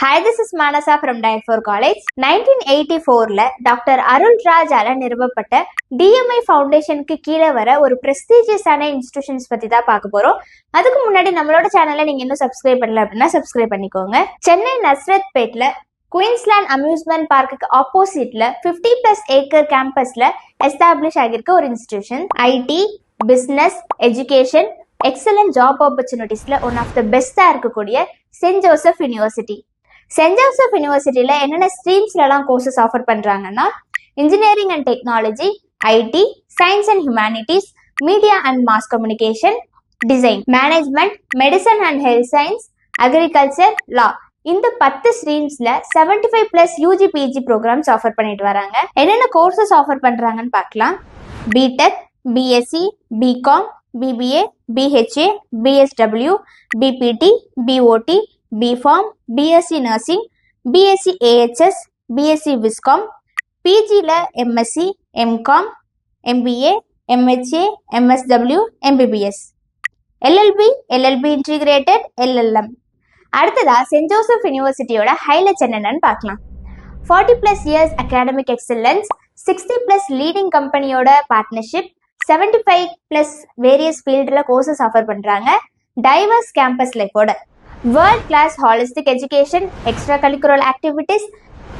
Hi, this is Manasa from Dial4 College. 1984ல doctor அருள்ராஜால நிறுவப்பட்ட DMI ஃபவுண்டேஷனுக்கு கீழே வர ஒரு பிரஸ்டீஜியஸான இன்ஸ்டிடியூஷன்ஸ் பத்தி தான் பார்க்க போறோம். அதுக்கு முன்னாடி நம்மளோட சேனலை நீங்க இன்னும் சப்ஸ்கிரைப் பண்ணல அப்படின்னா சப்ஸ்கிரைப் பண்ணிக்கோங்க. சென்னை நஸ்ரத் பேட்ல குயின்ஸ்லாண்ட் அம்யூஸ்மெண்ட் பார்க்குக்கு ஆப்போசிட்ல 50+ ஏக்கர் கேம்பஸ்ல எஸ்டாப்ளிஷ் ஆகியிருக்க ஒரு institution. IT, business, education, excellent job ஆப்பர்ச்சுனிட்டிஸ்ல ஒன் ஆஃப் த பெஸ்டா இருக்கக்கூடிய Saint Joseph University. Saint Joseph யூனிவர்சிட்டியில என்னென்ன ஸ்ட்ரீம்ஸ்லாம் கோர்சஸ் ஆஃபர் பண்றாங்கன்னா engineering and technology, IT, science and humanities, media and mass communication, design, management, medicine and health science, agriculture, law. இந்த 10 ஸ்ட்ரீம்ஸ்ல 75+ UG PG programs offer பண்ணிட்டு வராங்க. என்னென்ன கோர்சஸ் ஆஃபர் பண்றாங்கன்னு பார்க்கலாம். BTech, BSc, BCom, BBA, BHA, BSW, BPT, BOT, BPharm, BSc nursing, BSc AHS, BSc Viscom, பிஜியில் MSc, MCom, MBA, MHA, MSW, MBBS, LLB, LLB integrated, LLM. அடுத்ததா Saint Joseph யூனிவர்சிட்டியோட highlights என்னென்னு பார்க்கலாம். 40+ இயர்ஸ் அகாடமிக் எக்ஸலன்ஸ், 60+ லீடிங் கம்பெனியோட partnership, 75+ various ஃபீல்டில் courses offer பண்ணுறாங்க. Diverse campus லைஃபோட world class holistic education, extra curricular activities,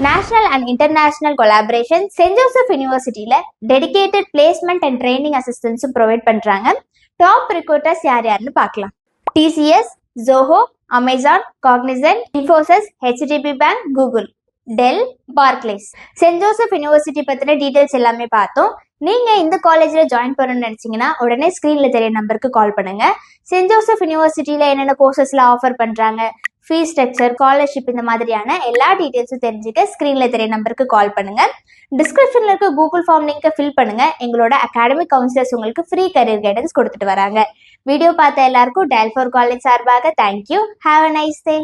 national and international collaboration. Saint Joseph யூனிவர்சிட்டியில் dedicated placement and training அசிஸ்டன்ஸும் ப்ரொவைட் பண்ணுறாங்க. டாப் ரிக்ரூட்டர்ஸ் யாருன்னு பார்க்கலாம். TCS, Zoho, Amazon, Cognizant, Infosys, HDB bank, Google, Dell, Barclays. Saint Joseph university பற்றின details எல்லாமே பார்த்தோம். நீங்கள் இந்த காலேஜில் ஜாயின் பண்ணணும்னு நினச்சிங்கன்னா உடனே ஸ்க்ரீனில் தெரிய நம்பருக்கு கால் பண்ணுங்கள். சென்ட் ஜோசப் யூனிவர்சிட்டியில் என்னென்ன கோர்சஸ்லாம் ஆஃபர் பண்ணுறாங்க, ஃபீஸ் ஸ்ட்ரக்சர், ஸ்காலர்ஷிப், இந்த மாதிரியான எல்லா டீட்டெயில்ஸும் தெரிஞ்சுக்க ஸ்க்ரீனில் தெரிய நம்பருக்கு கால் பண்ணுங்கள். டிஸ்கிரிப்ஷனில் இருக்க கூகுள் ஃபார்ம் லிங்கை ஃபில் பண்ணுங்கள். எங்களோட அகாடமிக் கவுன்சிலர்ஸ் உங்களுக்கு ஃப்ரீ கரியர் கைடன்ஸ் கொடுத்துட்டு வராங்க. வீடியோ பார்த்த எல்லாருக்கும் Dial4 College சார்பாக thank you. Have a nice day.